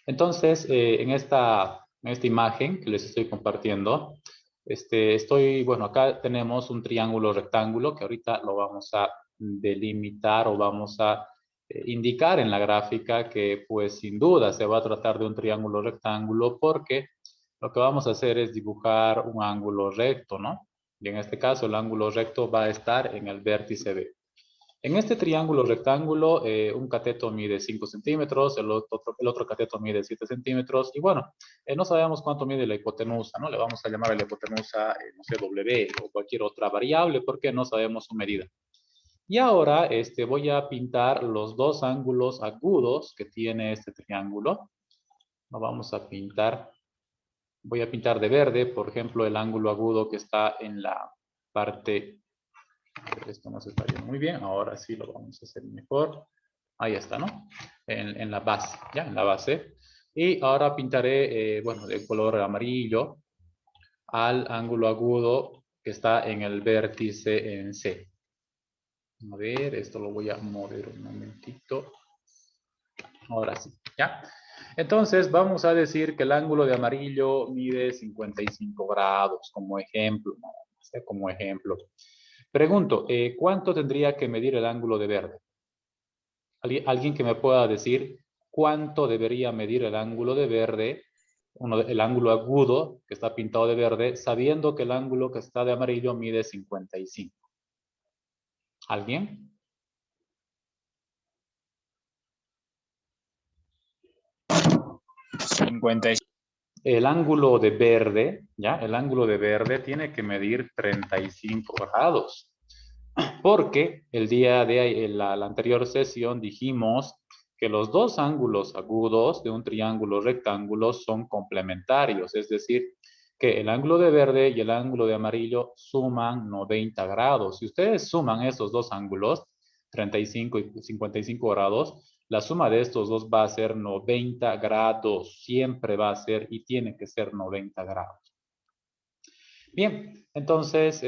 Entonces, en esta imagen que les estoy compartiendo, bueno, acá tenemos un triángulo rectángulo que ahorita lo vamos a delimitar o vamos a indicar en la gráfica que pues sin duda se va a tratar de un triángulo rectángulo porque lo que vamos a hacer es dibujar un ángulo recto, ¿no? Y en este caso el ángulo recto va a estar en el vértice B. En este triángulo rectángulo, un cateto mide 5 centímetros, el otro cateto mide 7 centímetros, y bueno, no sabemos cuánto mide la hipotenusa, ¿no? Le vamos a llamar a la hipotenusa, no sé, W o cualquier otra variable, porque no sabemos su medida. Y ahora voy a pintar los dos ángulos agudos que tiene este triángulo. Lo vamos a pintar. Voy a pintar de verde, por ejemplo, el ángulo agudo que está en la parte. Esto no se está viendo muy bien, ahora sí lo vamos a hacer mejor. Ahí está, ¿no? En la base, ¿ya? En la base. Y ahora pintaré, bueno, de color amarillo al ángulo agudo que está en el vértice en C. A ver, esto lo voy a mover un momentito. Ahora sí, ¿ya? Entonces, vamos a decir que el ángulo de amarillo mide 55 grados, como ejemplo, ¿no? O sea, como ejemplo. Pregunto, ¿cuánto tendría que medir el ángulo de verde? ¿Alguien que me pueda decir cuánto debería medir el ángulo de verde, el ángulo agudo que está pintado de verde, sabiendo que el ángulo que está de amarillo mide 55? ¿Alguien? 55. El ángulo de verde, ¿ya? El ángulo de verde tiene que medir 35 grados. Porque el día de la anterior sesión dijimos que los dos ángulos agudos de un triángulo rectángulo son complementarios, es decir, que el ángulo de verde y el ángulo de amarillo suman 90 grados. Si ustedes suman estos dos ángulos, 35 y 55 grados, la suma de estos dos va a ser 90 grados, siempre va a ser y tiene que ser 90 grados. Bien, entonces,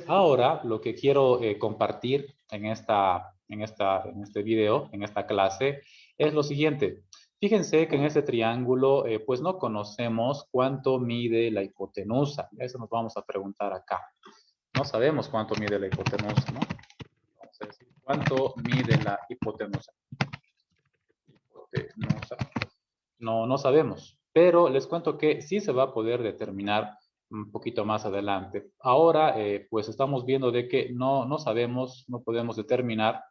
ahora lo que quiero compartir en este video, en esta clase, es lo siguiente. Fíjense que en este triángulo, pues no conocemos cuánto mide la hipotenusa. Eso nos vamos a preguntar acá. No sabemos cuánto mide la hipotenusa, ¿no? Vamos a decir, ¿cuánto mide la hipotenusa? No, no sabemos, pero les cuento que sí se va a poder determinar un poquito más adelante. Ahora, pues estamos viendo de que no sabemos, no podemos determinar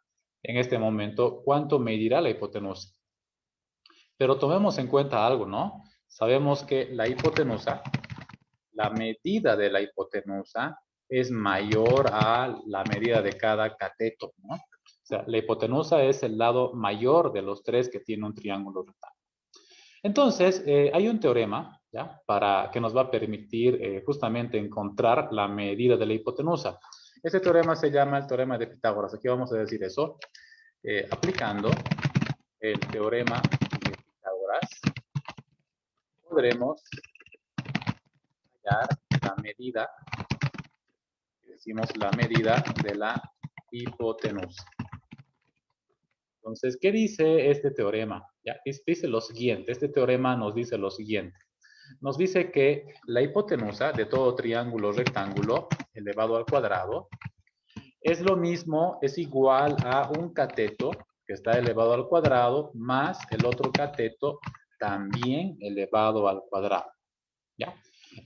en este momento cuánto medirá la hipotenusa. Pero tomemos en cuenta algo, ¿no? Sabemos que la hipotenusa, la medida de la hipotenusa es mayor a la medida de cada cateto, ¿no? O sea, la hipotenusa es el lado mayor de los tres que tiene un triángulo rectángulo. Entonces, hay un teorema, ¿ya? Que nos va a permitir justamente encontrar la medida de la hipotenusa. Este teorema se llama el teorema de Pitágoras. Aquí vamos a decir eso. Aplicando el teorema de Pitágoras, podremos hallar la medida, decimos la medida de la hipotenusa. Entonces, ¿qué dice este teorema? ¿Ya? Dice lo siguiente, este teorema nos dice lo siguiente. Nos dice que la hipotenusa de todo triángulo rectángulo elevado al cuadrado es lo mismo, es igual a un cateto que está elevado al cuadrado más el otro cateto también elevado al cuadrado. ¿Ya?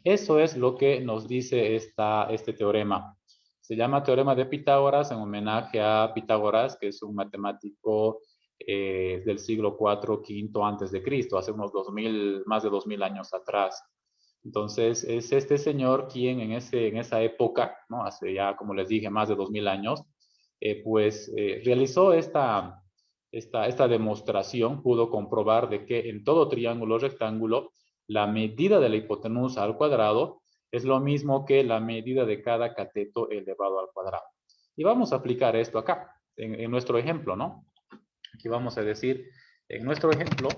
Eso es lo que nos dice este teorema. Se llama teorema de Pitágoras en homenaje a Pitágoras, que es un matemático del siglo IV, V antes de Cristo, hace unos más de 2000 años atrás. Entonces, es este señor quien en esa época, ¿no? Hace ya, como les dije, más de 2000 años, realizó esta demostración, pudo comprobar de que en todo triángulo rectángulo, la medida de la hipotenusa al cuadrado es lo mismo que la medida de cada cateto elevado al cuadrado. Y vamos a aplicar esto acá, en nuestro ejemplo, ¿no? Aquí vamos a decir, en nuestro ejemplo,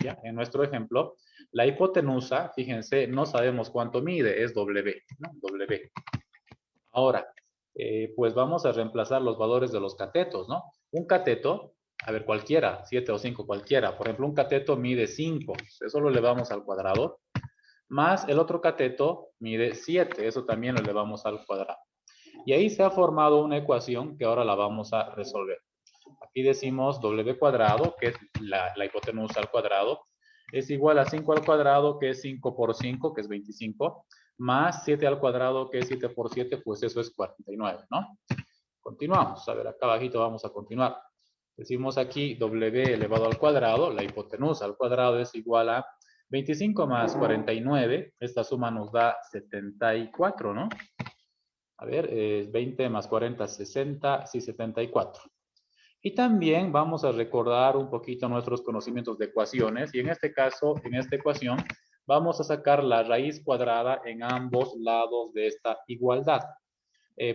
¿ya? En nuestro ejemplo, la hipotenusa, fíjense, no sabemos cuánto mide, es W, ¿no? W. Ahora, pues vamos a reemplazar los valores de los catetos, ¿no? Un cateto A ver, cualquiera, 7 o 5, cualquiera. Por ejemplo, un cateto mide 5, eso lo elevamos al cuadrado, más el otro cateto mide 7, eso también lo elevamos al cuadrado. Y ahí se ha formado una ecuación que ahora la vamos a resolver. Aquí decimos w cuadrado, que es la hipotenusa al cuadrado, es igual a 5 al cuadrado, que es 5 por 5, que es 25, más 7 al cuadrado, que es 7 por 7, pues eso es 49, ¿no? Continuamos. A ver, acá abajito vamos a continuar. Decimos aquí w elevado al cuadrado, la hipotenusa al cuadrado es igual a 25 más 49, esta suma nos da 74, ¿no? A ver, 20 más 40, 60, sí, 74. Y también vamos a recordar un poquito nuestros conocimientos de ecuaciones, y en este caso, en esta ecuación, vamos a sacar la raíz cuadrada en ambos lados de esta igualdad.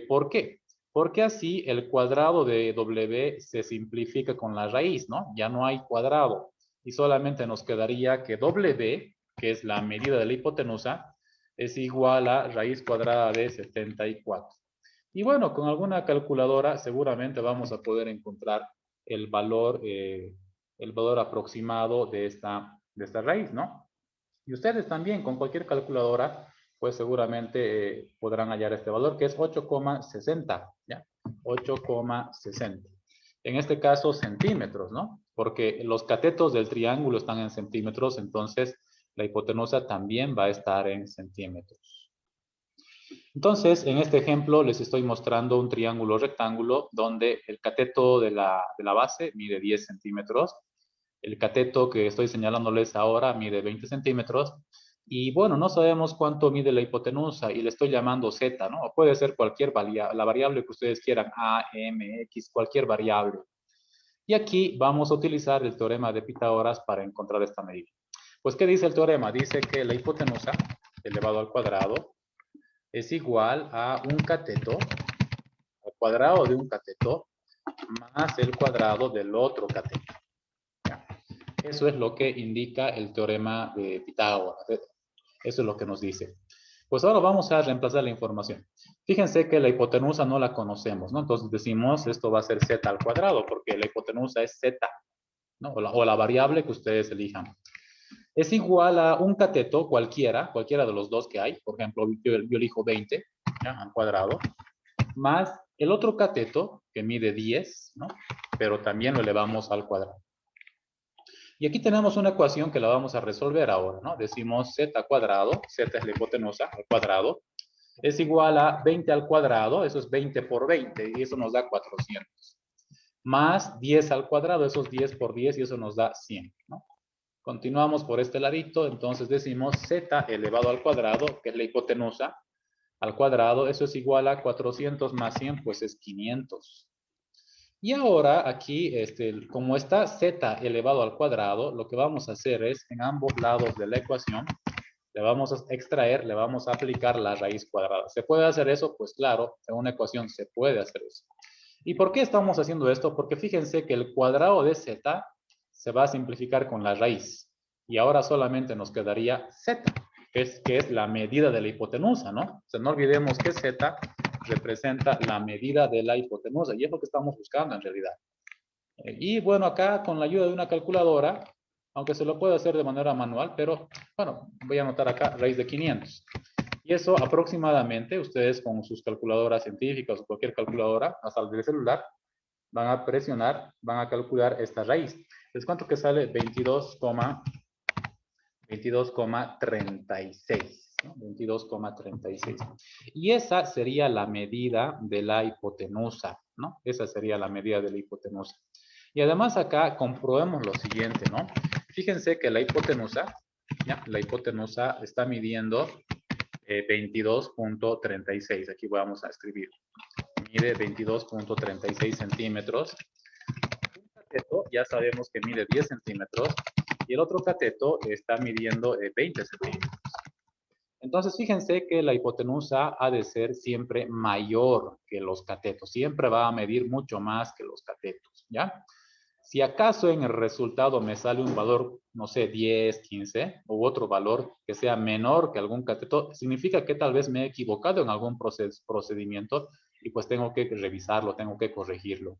¿Por qué? Porque así el cuadrado de w se simplifica con la raíz, ¿no? Ya no hay cuadrado. Y solamente nos quedaría que w, que es la medida de la hipotenusa, es igual a raíz cuadrada de 74. Y bueno, con alguna calculadora seguramente vamos a poder encontrar el valor aproximado de esta raíz, ¿no? Y ustedes también, con cualquier calculadora, pues seguramente podrán hallar este valor, que es 8,60, ¿ya? 8,60. En este caso, centímetros, ¿no? Porque los catetos del triángulo están en centímetros, entonces la hipotenusa también va a estar en centímetros. Entonces, en este ejemplo les estoy mostrando un triángulo rectángulo donde el cateto de la base mide 10 centímetros. El cateto que estoy señalándoles ahora mide 20 centímetros. Y bueno, no sabemos cuánto mide la hipotenusa y le estoy llamando Z, ¿no? O puede ser cualquier variable, la variable que ustedes quieran, A, M, X, cualquier variable. Y aquí vamos a utilizar el teorema de Pitágoras para encontrar esta medida. Pues, ¿qué dice el teorema? Dice que la hipotenusa elevado al cuadrado es igual a un cateto, al cuadrado de un cateto, más el cuadrado del otro cateto. ¿Ya? Eso es lo que indica el teorema de Pitágoras. Eso es lo que nos dice. Pues ahora vamos a reemplazar la información. Fíjense que la hipotenusa no la conocemos, ¿no? Entonces decimos, esto va a ser z al cuadrado, porque la hipotenusa es z, ¿no? O la variable que ustedes elijan. Es igual a un cateto cualquiera de los dos que hay. Por ejemplo, yo elijo 20, ¿ya? Al cuadrado, más el otro cateto, que mide 10, ¿no? Pero también lo elevamos al cuadrado. Y aquí tenemos una ecuación que la vamos a resolver ahora, ¿no? Decimos z cuadrado, z es la hipotenusa al cuadrado, es igual a 20 al cuadrado, eso es 20 por 20, y eso nos da 400. Más 10 al cuadrado, eso es 10 por 10, y eso nos da 100, ¿no? Continuamos por este ladito, entonces decimos z elevado al cuadrado, que es la hipotenusa, al cuadrado, eso es igual a 400 más 100, pues es 500. Y ahora aquí, como está z elevado al cuadrado, lo que vamos a hacer es, en ambos lados de la ecuación, le vamos a extraer, le vamos a aplicar la raíz cuadrada. ¿Se puede hacer eso? Pues claro, en una ecuación se puede hacer eso. ¿Y por qué estamos haciendo esto? Porque fíjense que el cuadrado de z se va a simplificar con la raíz. Y ahora solamente nos quedaría z, que es la medida de la hipotenusa, ¿no? O sea, no olvidemos que z representa la medida de la hipotenusa. Y es lo que estamos buscando en realidad. Y bueno, acá con la ayuda de una calculadora, aunque se lo puede hacer de manera manual, pero bueno, voy a anotar acá raíz de 500. Y eso aproximadamente, ustedes con sus calculadoras científicas o cualquier calculadora, hasta el celular, van a presionar, van a calcular esta raíz. ¿Les cuánto que sale? 22,36. ¿No? 22,36. Y esa sería la medida de la hipotenusa, ¿no? Esa sería la medida de la hipotenusa. Y además acá comprobemos lo siguiente, ¿no? Fíjense que la hipotenusa, ¿ya? La hipotenusa está midiendo 22,36. Aquí vamos a escribir. Mide 22,36 centímetros. Un cateto ya sabemos que mide 10 centímetros y el otro cateto está midiendo 20 centímetros. Entonces, fíjense que la hipotenusa ha de ser siempre mayor que los catetos. Siempre va a medir mucho más que los catetos, ¿ya? Si acaso en el resultado me sale un valor, no sé, 10, 15, u otro valor que sea menor que algún cateto, significa que tal vez me he equivocado en algún procedimiento y pues tengo que revisarlo, tengo que corregirlo.